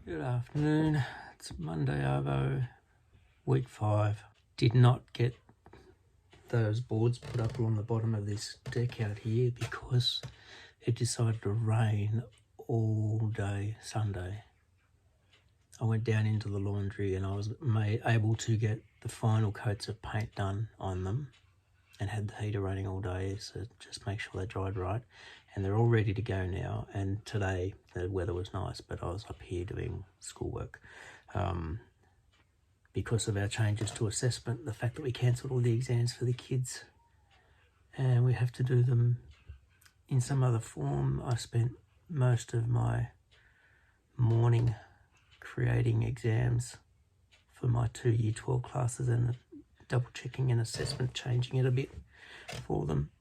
Good afternoon. It's Monday Arvo, week 5. Did not get those boards put up along the bottom of this deck out here because it decided to rain all day Sunday. I went down into the laundry and I was able to get the final coats of paint done on them and had the heater running all day, so just make sure they dried right. And they're all ready to go now. And today the weather was nice, but I was up here doing schoolwork. Because of our changes to assessment, the fact that we cancelled all the exams for the kids and we have to do them in some other form, I spent most of my morning creating exams for my 2 Year 12 classes and double checking an assessment, changing it a bit for them.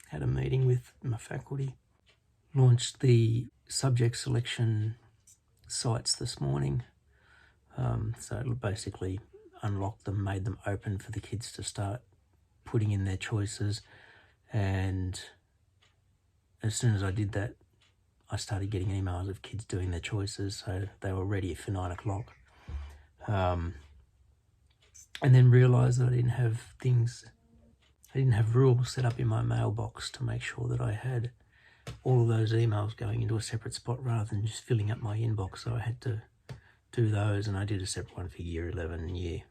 Had a meeting with my faculty, launched the subject selection sites this morning. So it basically unlocked them, made them open for the kids to start putting in their choices. And as soon as I did that, I started getting emails of kids doing their choices, so they were ready for 9 o'clock. And then realised that I didn't have rules set up in my mailbox to make sure that I had all of those emails going into a separate spot rather than just filling up my inbox. So I had to do those, and I did a separate one for Year 11, Year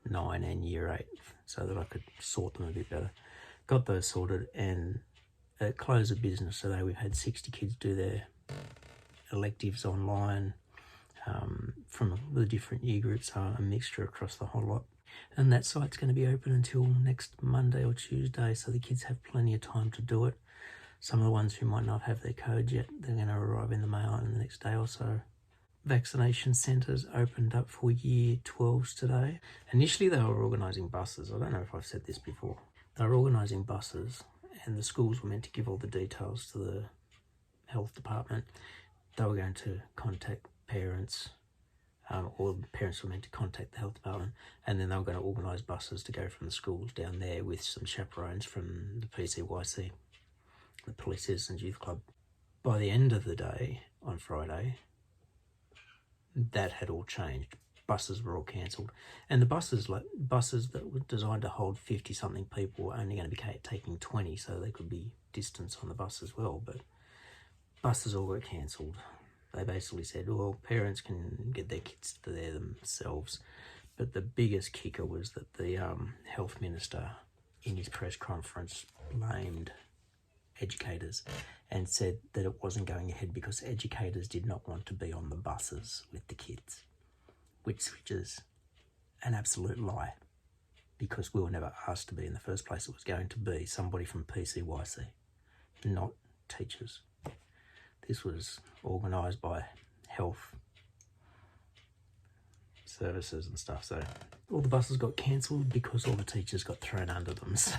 9 and Year 8 so that I could sort them a bit better. Got those sorted, and at close of business today we've had 60 kids do their electives online from the different year groups, a mixture across the whole lot. And that site's going to be open until next Monday or Tuesday, so the kids have plenty of time to do it. Some of the ones who might not have their codes yet, they're going to arrive in the mail in the next day or so. Vaccination centres opened up for Year 12s today. Initially they were organising buses. I don't know if I've said this before. They were organising buses and the schools were meant to give all the details to the health department. They were going to contact parents, or the parents were meant to contact the health department, and then they were going to organise buses to go from the schools down there with some chaperones from the PCYC, the Police Citizens Youth Club. By the end of the day on Friday, that had all changed. Buses were all cancelled, and the buses that were designed to hold 50-something people were only going to be taking 20, so there could be distance on the bus as well. But buses all got cancelled. They basically said, well, parents can get their kids there themselves. But the biggest kicker was that the health minister in his press conference blamed educators and said that it wasn't going ahead because educators did not want to be on the buses with the kids, which is an absolute lie, because we were never asked to be in the first place. It was going to be somebody from PCYC, not teachers. This was organised by health services and stuff, so all the buses got cancelled because all the teachers got thrown under them. So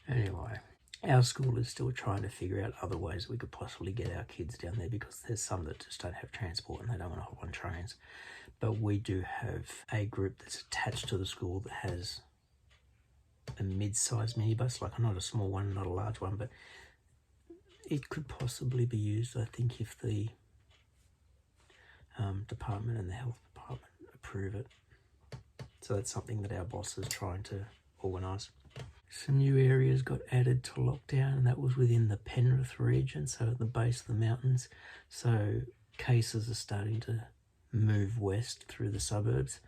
anyway, our school is still trying to figure out other ways we could possibly get our kids down there, because there's some that just don't have transport and they don't want to hop on trains. But we do have a group that's attached to the school that has a mid-sized minibus, like not a small one, not a large one, but it could possibly be used, I think, if the department and the health department approve it. So that's something that our boss is trying to organise. Some new areas got added to lockdown, and that was within the Penrith region, so at the base of the mountains. So cases are starting to move west through the suburbs,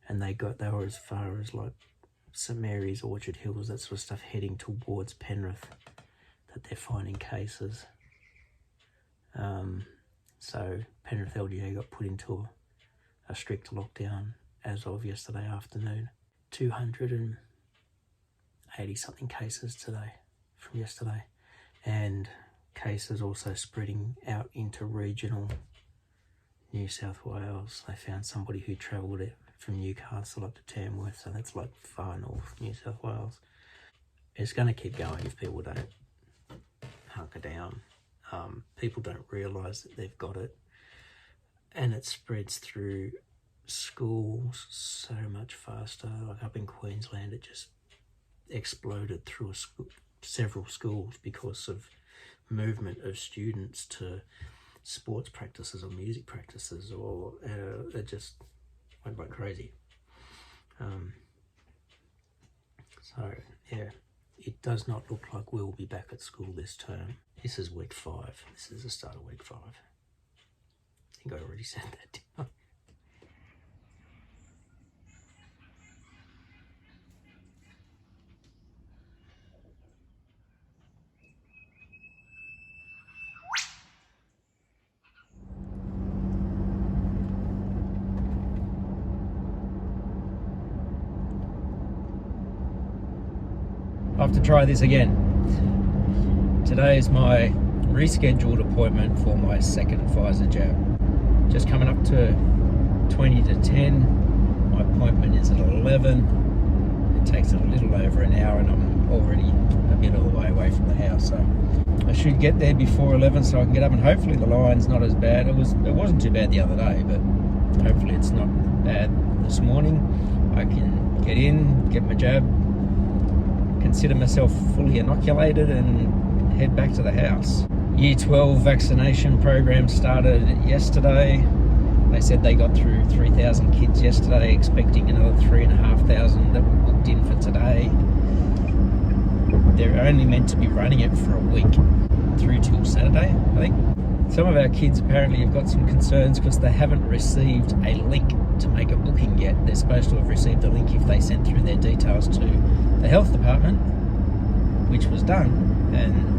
and they were as far as like St Mary's, Orchard Hills, that sort of stuff, heading towards Penrith, that they're finding cases. So Penrith LGA got put into a strict lockdown as of yesterday afternoon. 280-something cases today from yesterday, and cases also spreading out into regional New South Wales. They found somebody who travelled from Newcastle up to Tamworth, so that's like far north New South Wales. It's going to keep going if people don't hunker down. People don't realise that they've got it, and it spreads through schools so much faster. Like up in Queensland, it just exploded through several schools because of movement of students to sports practices or music practices, or it just went like crazy. So yeah, it does not look like we'll be back at school this term. This is week 5. This is the start of week 5. I think I already said that, didn't I? I have to try this again. Today is my rescheduled appointment for my second Pfizer jab. Just coming up to 20 to 10. My appointment is at 11. It takes a little over an hour and I'm already a bit of the way away from the house. So I should get there before 11 so I can get up, and hopefully the line's not as bad. It wasn't too bad the other day, but hopefully it's not bad this morning. I can get in, get my jab, consider myself fully inoculated and head back to the house. Year 12 vaccination program started yesterday. They said they got through 3,000 kids yesterday, expecting another 3,500 that were booked in for today. They're only meant to be running it for a week, through till Saturday, I think. Some of our kids apparently have got some concerns because they haven't received a link to make a booking yet. They're supposed to have received a link if they sent through their details to the health department, which was done. And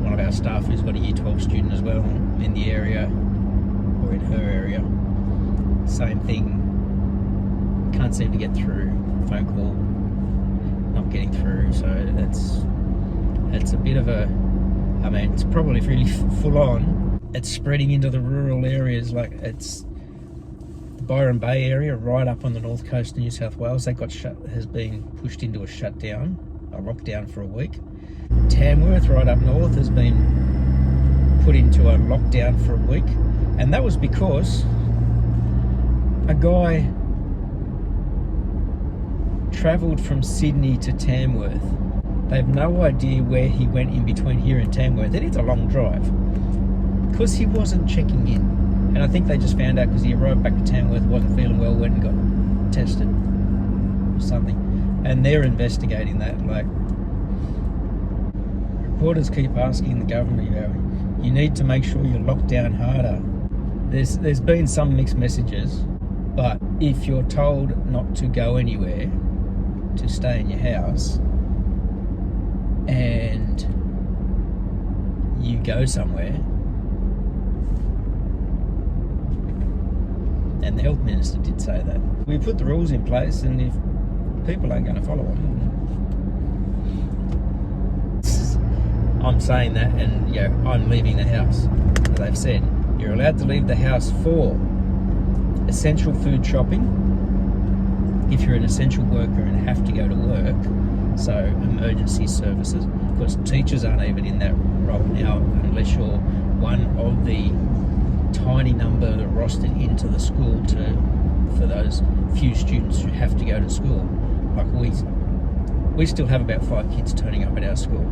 one of our staff who's got a year 12 student as well in the area, or in her area, same thing, can't seem to get through, phone call not getting through. So it's a bit of a, I mean, it's probably really full on. It's spreading into the rural areas, like it's the Byron Bay area right up on the north coast of New South Wales. That has been pushed into a shutdown, a lockdown for a week. Tamworth right up north has been put into a lockdown for a week, and that was because a guy travelled from Sydney to Tamworth. They have no idea where he went in between here and Tamworth, and it's a long drive, because he wasn't checking in. And I think they just found out because he arrived back at Tamworth, wasn't feeling well, went and got tested or something. And they're investigating that. Like, reporters keep asking the government, you need to make sure you lock down harder. There's been some mixed messages, but if you're told not to go anywhere, to stay in your house, and you go somewhere, and the health minister did say that, we put the rules in place, and if people aren't going to follow them, I'm saying that, and I'm leaving the house. They've said you're allowed to leave the house for essential food shopping, if you're an essential worker and have to go to work, so emergency services, because teachers aren't even in that role now unless you're one of the tiny number that are rostered into the school for those few students who have to go to school. Like we still have about 5 kids turning up at our school,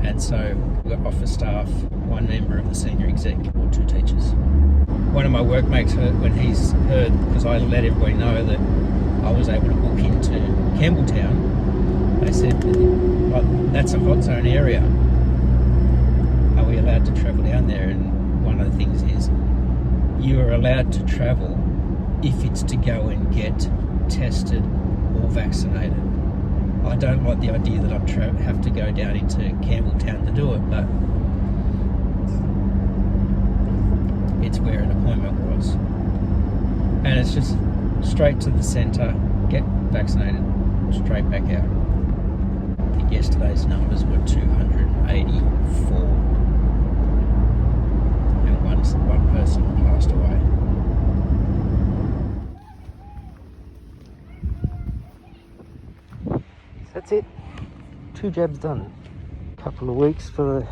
and so we've got office staff, 1 member of the senior exec, or 2 teachers. One of my workmates when he's heard, because I let everybody know that I was able to book into Campbelltown, they said, that's a hot zone area. Are we allowed to travel down there? And one of the things is, you are allowed to travel if it's to go and get tested or vaccinated. I don't like the idea that I have to go down into Campbelltown to do it, but it's where an appointment was. And it's just straight to the centre, get vaccinated, straight back out. I think yesterday's numbers were 284, and one person passed away. So that's it. 2 jabs done. Couple of weeks for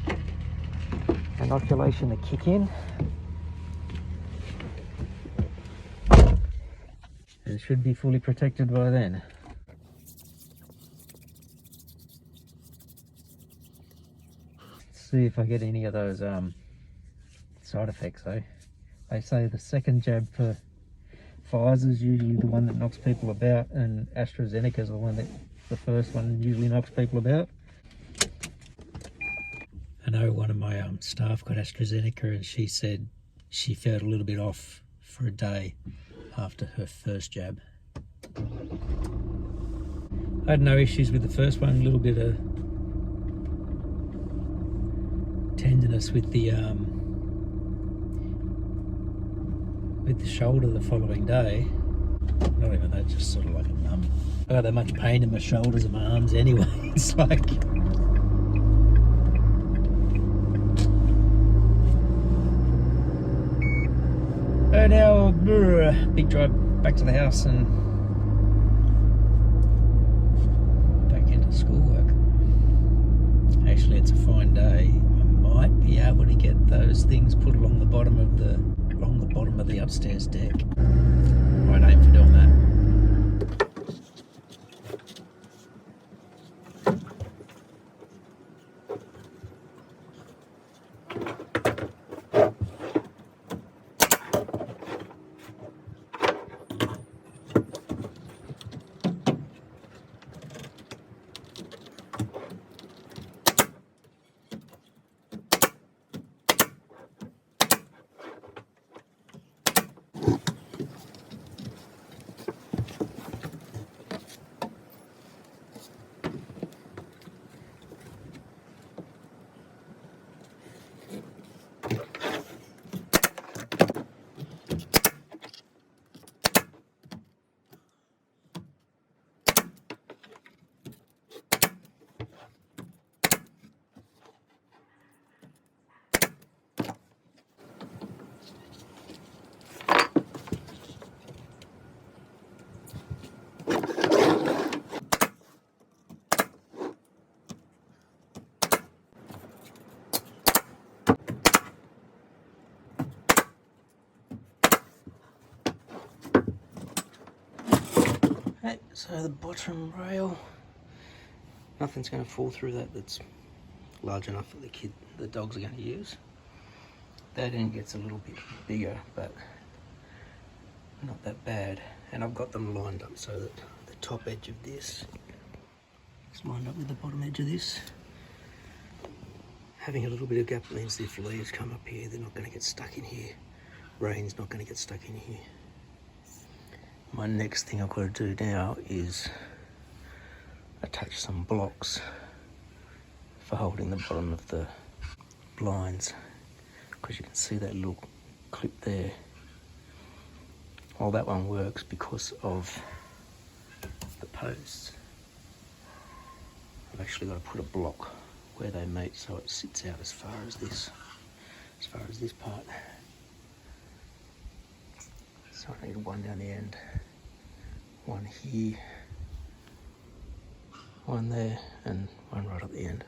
the inoculation to kick in. It should be fully protected by then. see if I get any of those side effects though. They say the second jab for Pfizer is usually the one that knocks people about, and AstraZeneca is the one that the first one usually knocks people about. I know one of my staff got AstraZeneca, and she said she felt a little bit off for a day after her first jab. I had no issues with the first one, a little bit of tenderness with the shoulder the following day. Not even that, just sort of like a numb. I got that much pain in my shoulders and my arms anyway. It's like... So now, big drive back to the house and back into schoolwork. Actually, it's a fine day. I might be able to get those things put along the bottom of the upstairs deck. Might aim for doing that. Okay, so the bottom rail, nothing's going to fall through that that's large enough for the dogs are going to use. That end gets a little bit bigger, but not that bad. And I've got them lined up so that the top edge of this is lined up with the bottom edge of this. Having a little bit of gap means that if leaves come up here, they're not going to get stuck in here. Rain's not going to get stuck in here. My next thing I've got to do now is attach some blocks for holding the bottom of the blinds, because you can see that little clip there. Well, that one works because of the posts. I've actually got to put a block where they meet so it sits out as far as this part. So I need one down the end, one here, one there, and one right at the end.